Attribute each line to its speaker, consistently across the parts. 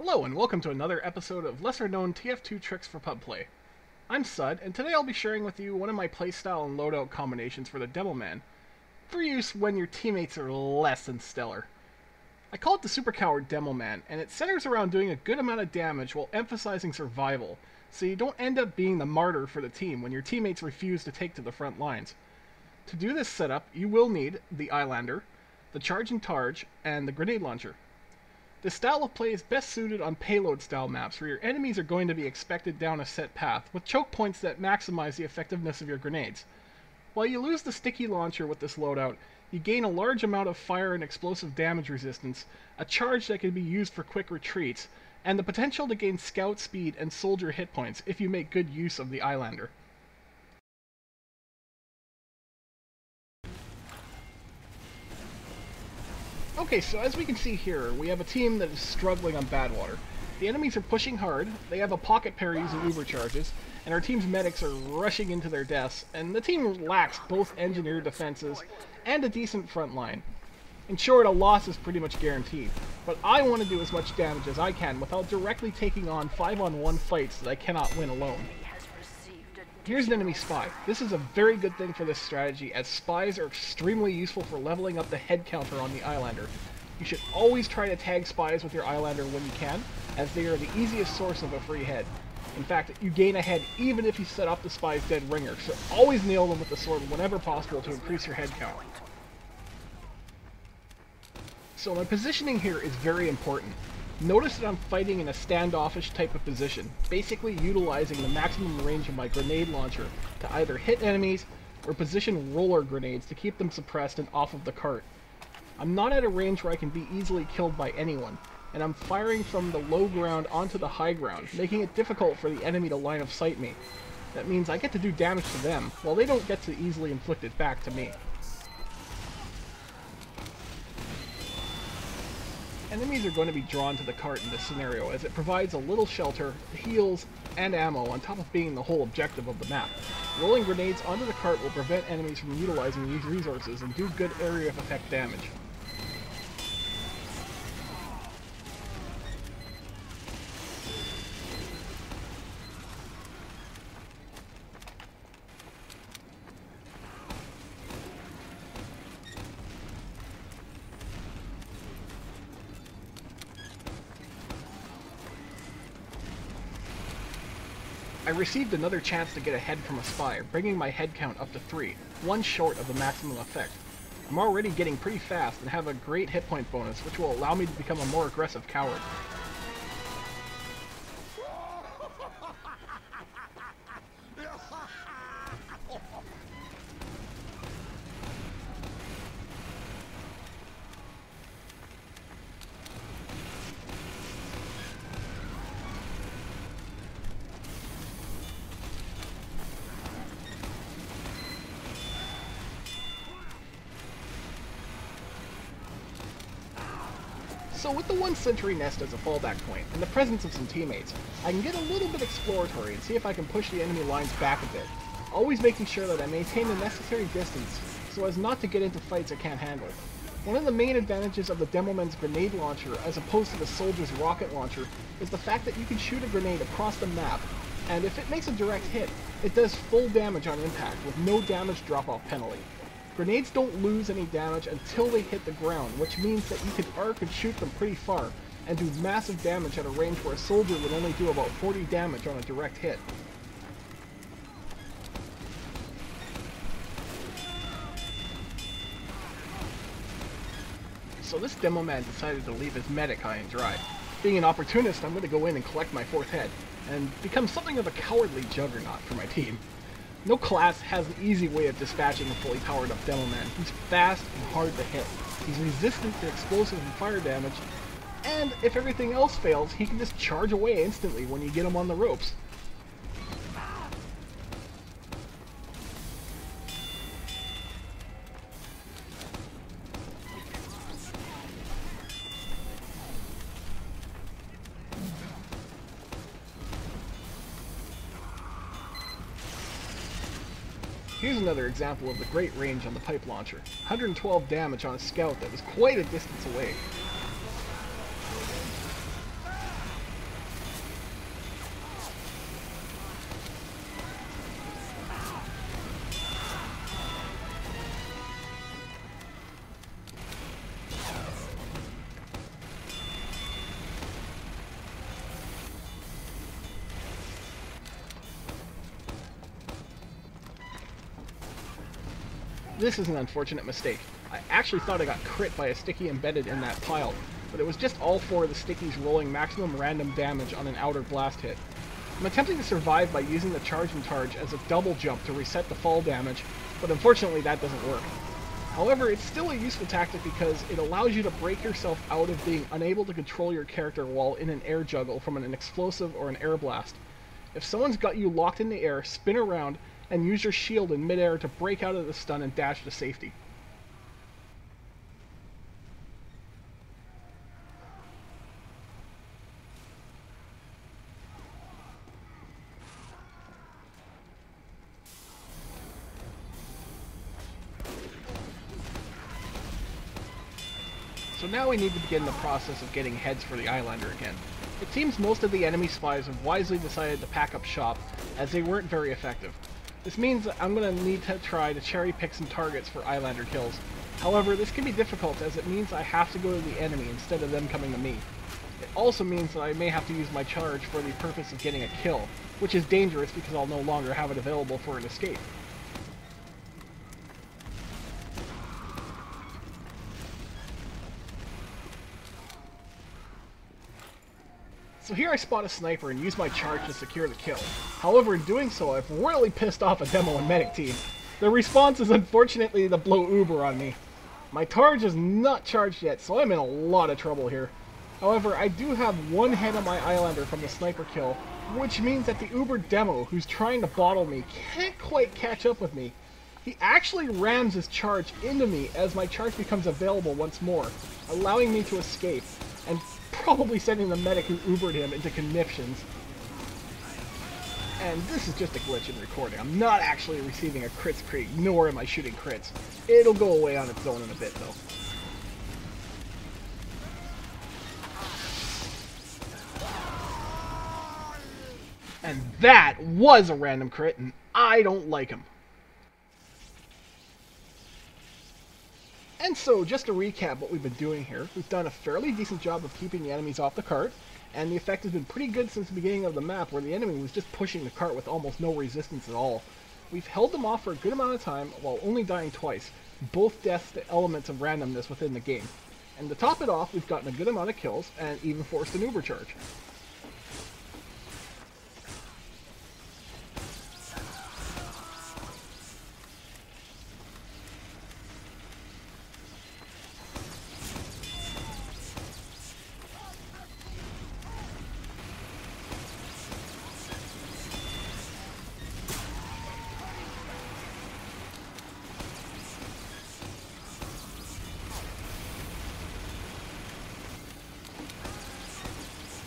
Speaker 1: Hello and welcome to another episode of lesser known TF2 tricks for pub play. I'm Sud, and today I'll be sharing with you one of my playstyle and loadout combinations for the Demoman, for use when your teammates are less than stellar. I call it the Super Coward Demoman, and it centers around doing a good amount of damage while emphasizing survival, so you don't end up being the martyr for the team when your teammates refuse to take to the front lines. To do this setup, you will need the Eyelander, the Charging Targe, and the Grenade Launcher. This style of play is best suited on payload style maps where your enemies are going to be expected down a set path, with choke points that maximize the effectiveness of your grenades. While you lose the sticky launcher with this loadout, you gain a large amount of fire and explosive damage resistance, a charge that can be used for quick retreats, and the potential to gain scout speed and soldier hit points if you make good use of the Eyelander. Okay, so as we can see here, we have a team that is struggling on Badwater. The enemies are pushing hard, they have a pocket pair using Uber charges, and our team's medics are rushing into their deaths, and the team lacks both engineered defenses and a decent front line. In short, a loss is pretty much guaranteed, but I want to do as much damage as I can without directly taking on 5-on-1 fights that I cannot win alone. Here's an enemy spy. This is a very good thing for this strategy, as spies are extremely useful for leveling up the head counter on the Eyelander. You should always try to tag spies with your Eyelander when you can, as they are the easiest source of a free head. In fact, you gain a head even if you set up the spy's dead ringer, so always nail them with the sword whenever possible to increase your head count. So my positioning here is very important. Notice that I'm fighting in a standoffish type of position, basically utilizing the maximum range of my grenade launcher to either hit enemies or position roller grenades to keep them suppressed and off of the cart. I'm not at a range where I can be easily killed by anyone, and I'm firing from the low ground onto the high ground, making it difficult for the enemy to line of sight me. That means I get to do damage to them, while they don't get to easily inflict it back to me. Enemies are going to be drawn to the cart in this scenario, as it provides a little shelter, heals, and ammo on top of being the whole objective of the map. Rolling grenades onto the cart will prevent enemies from utilizing these resources and do good area of effect damage. I received another chance to get ahead from a spy, bringing my head count up to 3, one short of the maximum effect. I'm already getting pretty fast and have a great hit point bonus, which will allow me to become a more aggressive coward. So with the one sentry nest as a fallback point, and the presence of some teammates, I can get a little bit exploratory and see if I can push the enemy lines back a bit, always making sure that I maintain the necessary distance so as not to get into fights I can't handle. One of the main advantages of the Demoman's grenade launcher as opposed to the soldier's rocket launcher is the fact that you can shoot a grenade across the map, and if it makes a direct hit, it does full damage on impact with no damage drop-off penalty. Grenades don't lose any damage until they hit the ground, which means that you can arc and shoot them pretty far, and do massive damage at a range where a soldier would only do about 40 damage on a direct hit. So this Demoman decided to leave his medic high and dry. Being an opportunist, I'm going to go in and collect my 4th head, and become something of a cowardly juggernaut for my team. No class has an easy way of dispatching a fully powered up Demoman. He's fast and hard to hit. He's resistant to explosive and fire damage, and if everything else fails, he can just charge away instantly when you get him on the ropes. Here's another example of the great range on the pipe launcher. 112 damage on a scout that was quite a distance away. This is an unfortunate mistake. I actually thought I got crit by a sticky embedded in that pile, but it was just all four of the stickies rolling maximum random damage on an outer blast hit. I'm attempting to survive by using the charge and charge as a double jump to reset the fall damage, but unfortunately that doesn't work. However, it's still a useful tactic because it allows you to break yourself out of being unable to control your character while in an air juggle from an explosive or an air blast. If someone's got you locked in the air, spin around and use your shield in midair to break out of the stun and dash to safety. So now we need to begin the process of getting heads for the Islander again. It seems most of the enemy spies have wisely decided to pack up shop, as they weren't very effective. This means that I'm going to need to try to cherry pick some targets for Islander kills. However, this can be difficult as it means I have to go to the enemy instead of them coming to me. It also means that I may have to use my charge for the purpose of getting a kill, which is dangerous because I'll no longer have it available for an escape. So here I spot a sniper and use my charge to secure the kill. However, in doing so, I've really pissed off a demo and medic team. Their response is unfortunately to blow Uber on me. My charge is not charged yet, so I'm in a lot of trouble here. However, I do have one head on my Islander from the sniper kill, which means that the Uber demo, who's trying to bottle me, can't quite catch up with me. He actually rams his charge into me as my charge becomes available once more, allowing me to escape, and probably sending the medic who Ubered him into conniptions. And this is just a glitch in recording. I'm not actually receiving a crit streak, nor am I shooting crits. It'll go away on its own in a bit, though. And that was a random crit, and I don't like him. And so, just to recap what we've been doing here, we've done a fairly decent job of keeping the enemies off the cart, and the effect has been pretty good since the beginning of the map, where the enemy was just pushing the cart with almost no resistance at all. We've held them off for a good amount of time, while only dying twice, both deaths to elements of randomness within the game. And to top it off, we've gotten a good amount of kills, and even forced an Uber charge.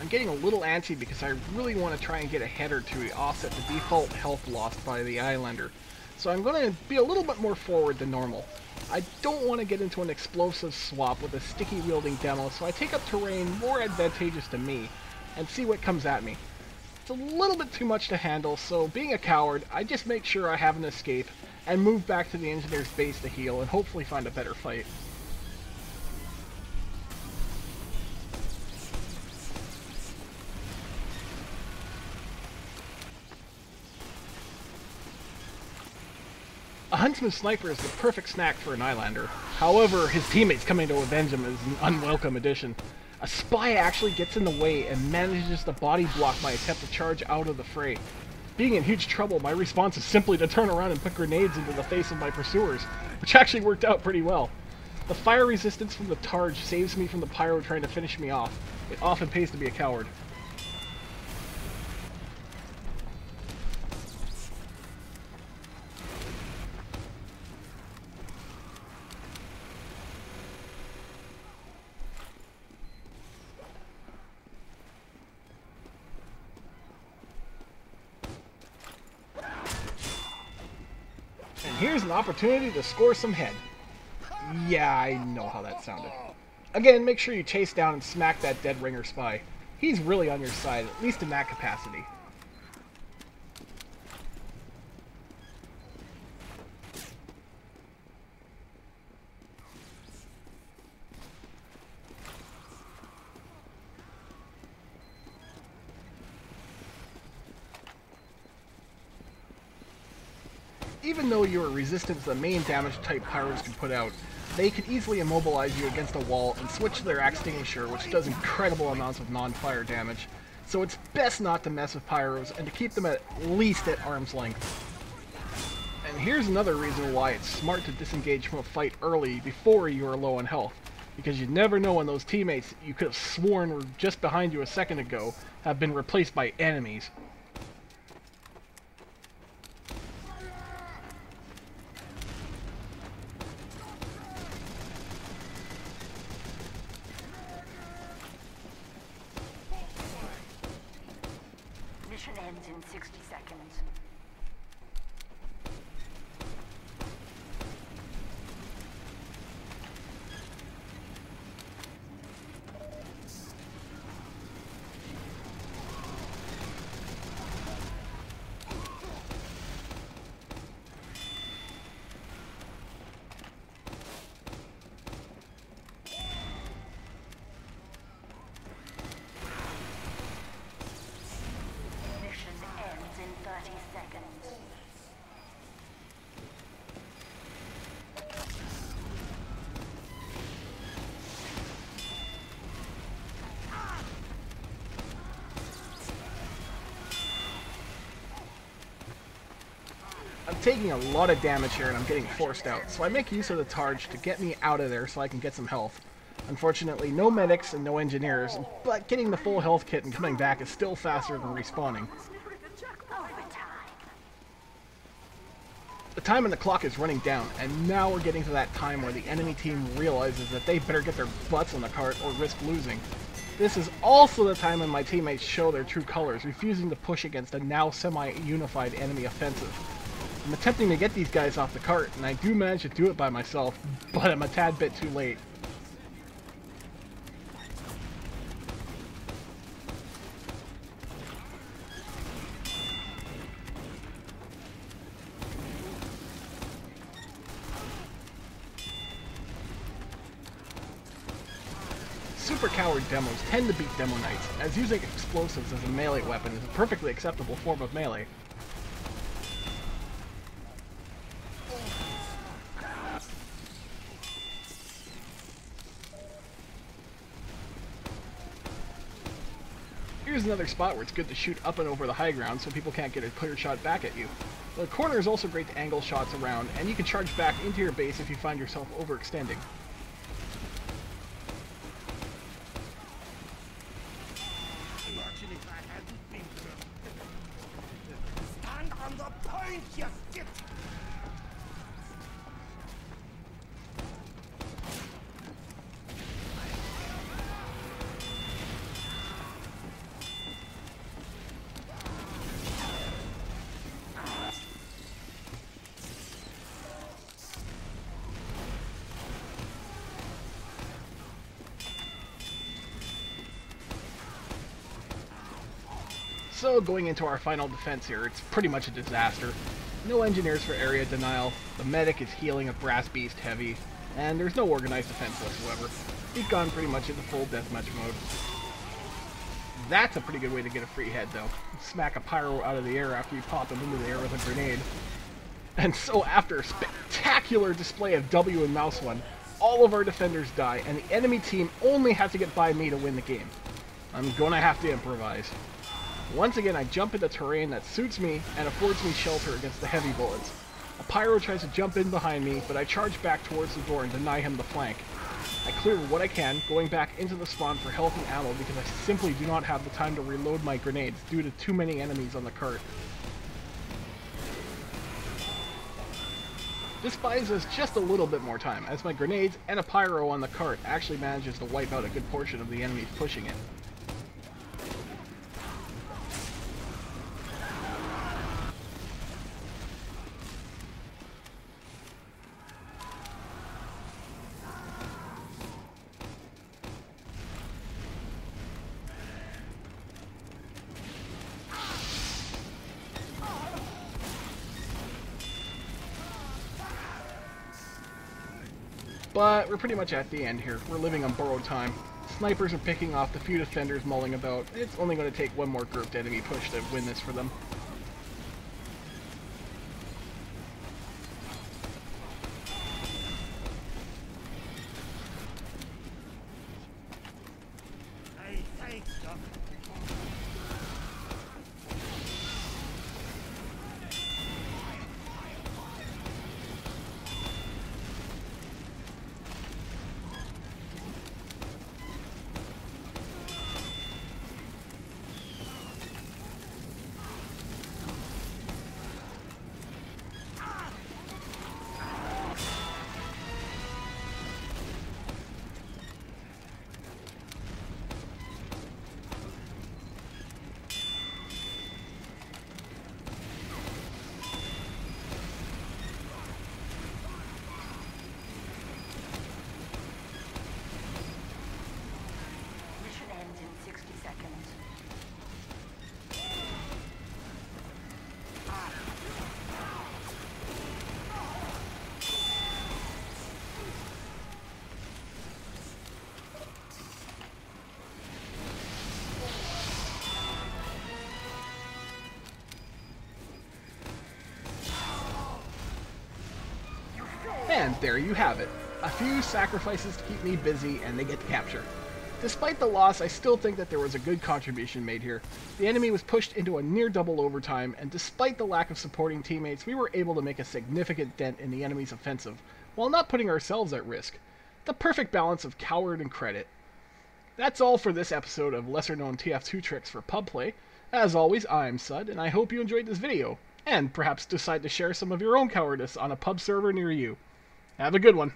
Speaker 1: I'm getting a little antsy because I really want to try and get a header to offset the default health lost by the Islander. So I'm going to be a little bit more forward than normal. I don't want to get into an explosive swap with a sticky wielding demo, so I take up terrain more advantageous to me and see what comes at me. It's a little bit too much to handle, so being a coward, I just make sure I have an escape and move back to the engineer's base to heal and hopefully find a better fight. A Huntsman Sniper is the perfect snack for an Islander. However, his teammates coming to avenge him is an unwelcome addition. A spy actually gets in the way and manages to body block my attempt to charge out of the fray. Being in huge trouble, my response is simply to turn around and put grenades into the face of my pursuers, which actually worked out pretty well. The fire resistance from the Targe saves me from the pyro trying to finish me off. It often pays to be a coward. And here's an opportunity to score some head. Yeah, I know how that sounded. Again, make sure you chase down and smack that dead ringer spy. He's really on your side, at least in that capacity. even though you are resistant to the main damage type pyros can put out, they can easily immobilize you against a wall and switch to their extinguisher, which does incredible amounts of non-fire damage. So it's best not to mess with pyros and to keep them at least at arm's length. And here's another reason why it's smart to disengage from a fight early before you are low on health, because you never know when those teammates you could have sworn were just behind you a second ago have been replaced by enemies.
Speaker 2: Mission ends in 60 seconds. Mission ends in 30 seconds.
Speaker 1: I'm taking a lot of damage here and I'm getting forced out, so I make use of the charge to get me out of there so I can get some health. Unfortunately, no medics and no engineers, but getting the full health kit and coming back is still faster than respawning. The time on the clock is running down, and now we're getting to that time where the enemy team realizes that they better get their butts on the cart or risk losing. This is also the time when my teammates show their true colors, refusing to push against a now semi-unified enemy offensive. I'm attempting to get these guys off the cart, and I do manage to do it by myself, but I'm a tad bit too late. Super Coward demos tend to beat Demo Knights, as using explosives as a melee weapon is a perfectly acceptable form of melee. Here's another spot where it's good to shoot up and over the high ground so people can't get a clear shot back at you. The corner is also great to angle shots around, and you can charge back into your base if you find yourself overextending.
Speaker 3: Stand on the point, you stick!
Speaker 1: So going into our final defense here, it's pretty much a disaster. No engineers for area denial, the medic is healing a brass beast heavy, and there's no organized defense whatsoever. We've gone pretty much into full deathmatch mode. That's a pretty good way to get a free head though. Smack a pyro out of the air after you pop him into the air with a grenade. And so after a spectacular display of W and mouse one, all of our defenders die, and the enemy team only has to get by me to win the game. I'm gonna have to improvise. Once again, I jump into terrain that suits me and affords me shelter against the heavy bullets. A pyro tries to jump in behind me, but I charge back towards the door and deny him the flank. I clear what I can, going back into the spawn for health and ammo because I simply do not have the time to reload my grenades due to too many enemies on the cart. This buys us just a little bit more time, as my grenades and a pyro on the cart actually manages to wipe out a good portion of the enemies pushing it. But we're pretty much at the end here. We're living on borrowed time. Snipers are picking off the few defenders mulling about. It's only going to take one more grouped enemy push to win this for them.
Speaker 2: Mission ends in 60 seconds.
Speaker 1: And there you have it. A few sacrifices to keep me busy, and they get the capture. Despite the loss, I still think that there was a good contribution made here. The enemy was pushed into a near double overtime, and despite the lack of supporting teammates, we were able to make a significant dent in the enemy's offensive, while not putting ourselves at risk. The perfect balance of coward and credit. That's all for this episode of lesser known TF2 tricks for pub play. As always, I'm Sud, and I hope you enjoyed this video, and perhaps decide to share some of your own cowardice on a pub server near you. Have a good one.